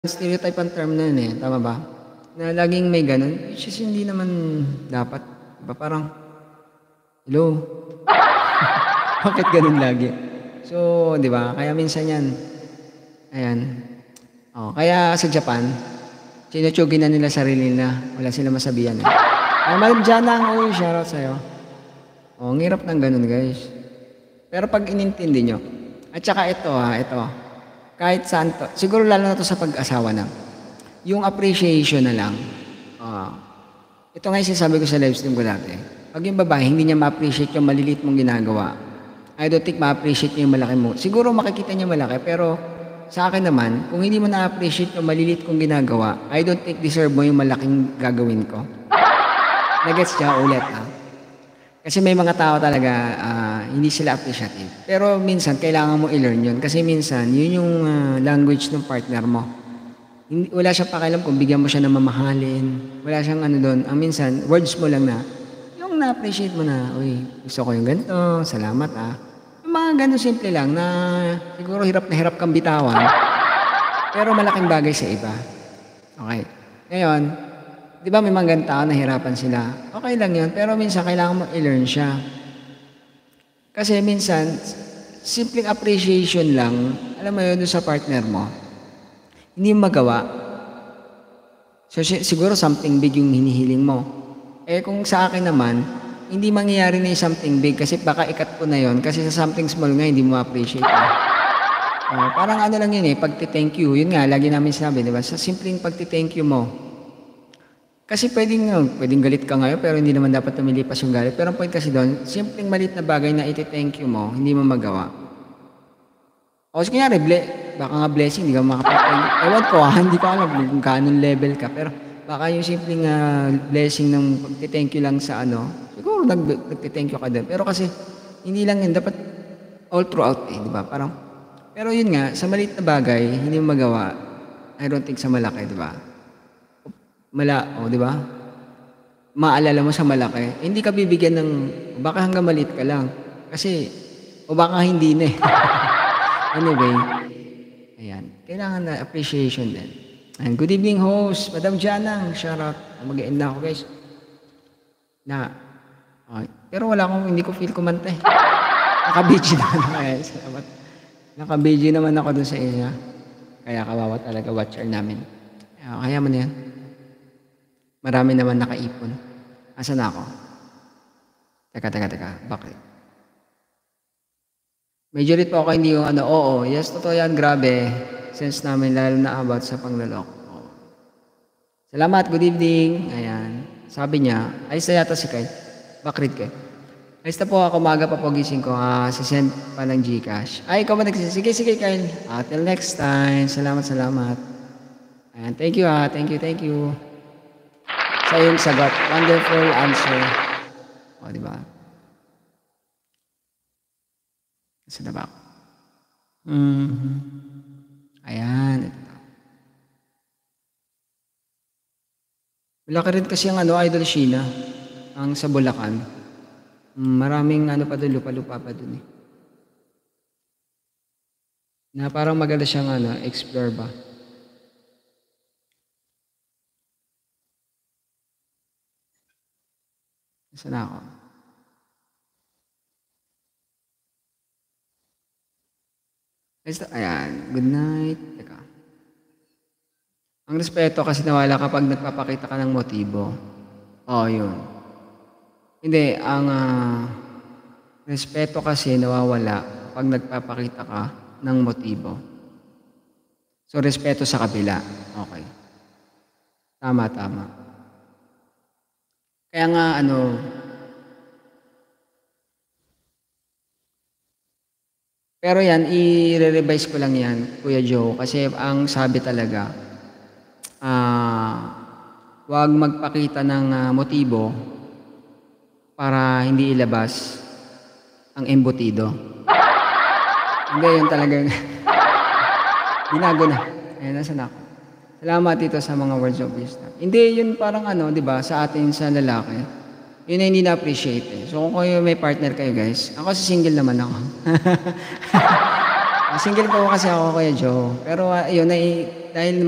stereotype ang term na yun, eh, tama ba? Na laging may gano'n, which is hindi naman dapat, 'di ba, parang, "Hello, bakit gano'n lagi?" So, 'di ba, kaya minsan 'yan, ayan, kaya sa Japan, tinutugi na nila sarili nila, wala silang masabihan, eh. Madam Jana, uy, shoutout sa'yo. Ang hirap ng gano'n, guys. Pero 'pag inintindi niyo at saka ito, kahit saan 'to, siguro lalo na 'to sa pag-asawa na, yung appreciation na lang, oo. Ito nga yung sinasabi ko sa livestream ko dati, 'pag yung babae hindi niya ma-appreciate yung maliliit mong ginagawa, I don't think ma-appreciate niya yung malaki mo. Siguro makikita niya malaki, pero sa akin naman, kung hindi mo na-appreciate yung maliliit kong ginagawa, I don't think deserve mo yung malaking gagawin ko. Na-gets niyo? Ulit, kasi may mga tao talaga, hindi sila appreciative. Pero minsan kailangan mo i-learn yun kasi minsan yun yung, language ng partner mo. Wala siyang pakialam kung bigyan mo siya ng mamahalin, wala siyang ano dun. Ang minsan words mo lang na, yung na-appreciate mo na, "Uy, gusto ko yung ganito, salamat, Yung mga gano'n simple lang na siguro hirap na hirap kang bitawan, pero malaking bagay sa iba. Okey. Ngayon, 'di ba may mga ganong tao nahirapan sila, okey lang 'yun, pero minsan kailangan mo i-learn siya. Kasi minsan, simpleng appreciation lang, alam mo 'yun, dun sa partner mo, hindi mo magawa. So, siguro something big yung hinihiling mo. Eh, kung sa akin naman, hindi mangyayari na yung something big kasi baka ikat ko na 'yun kasi sa something small nga hindi mo ma-appreciate, eh. Parang ano lang 'yun, eh, pagte-thank you, 'yun nga lagi namin sinabi, 'di ba, sa simpleng pagte-thank you mo. Kasi puwedeng galit ka ngayon pero hindi naman dapat lumilipas yung galit. Pero ang point kasi do'n, simpleng maliit na bagay na ite-thank you mo, hindi mo magawa. O kunyari baka nga blessing hindi ka makapag-thank ewan ko, hindi ko alam kung gaanong level ka. Pero baka yung simpleng, blessing ng pagte-thank you lang sa ano, siguro nagte-thank you ka din. Pero kasi hindi lang yun, dapat all throughout, eh, 'di ba? Parang pero yun nga, sa maliit na bagay hindi mo magawa, I don't think sa malaki, 'di ba? 'Di ba? Maalala mo sa malaki, hindi ka bibigyan ng baka hanggang maliit ka lang. Kasi o baka hindi na, eh. Anyway, ayan, kailangan na appreciation din. And good evening host, Madam Janang, shoutout. Mag-e-end na ako, guys. Pero wala akong hindi ko feel kumanta, eh. Naka-BG naman ako, eh, salamat. Naka-BG naman ako dun sa isa. Kaya kawawa talaga watcher namin. Kaya mo na 'yan. Marami naman nakaipon. Asan na ako? Teka, bakit? Medyo rit po ako hindi yung ano, oo, yes, totoo yan, grabe. Sense namin lalo na about sa pangloloko. Salamat, good evening. Ayan, sabi niya, ayos na yata si Kyle. Bakit Kyle? Ayos na po ako, umaga pa po gising ko, sisend pa ng GCash. Ay, ikaw ba nagsisend? Sige, Kyle. Till next time. Salamat. Ayan, thank you, thank you. Sa iyong sagot, wonderful answer. O, di ba? Saan na ba ako? Ayan, ito. Malaki rin kasi ang ano, Idol Sheena, ang sa Bulacan. Maraming ano pa doon, lupa-lupa pa doon, eh. Na parang maganda siyang ano, explore ba. Saan na ako? Ayan, good night. Teka. Ang respeto kasi nawala kapag nagpapakita ka ng motibo. Oo, yun. Hindi, ang respeto kasi nawawala kapag nagpapakita ka ng motibo. So, respeto sa kabila. Okay. Tama. Kaya nga ano, pero yan, i-re-revise ko lang yan, Kuya Joe, kasi ang sabi talaga, huwag magpakita ng motibo para hindi ilabas ang embutido. Hindi, yun talaga. Binago na. Ayan, nasan ako? Salamat dito sa mga words of wisdom. Hindi, yun parang ano, di ba, sa atin sa lalaki, yun na hindi na-appreciate, eh. So kung kayo may partner kayo, guys, ako si single naman ako. Single po kasi ako, Kuya Joe. Pero, ayun dahil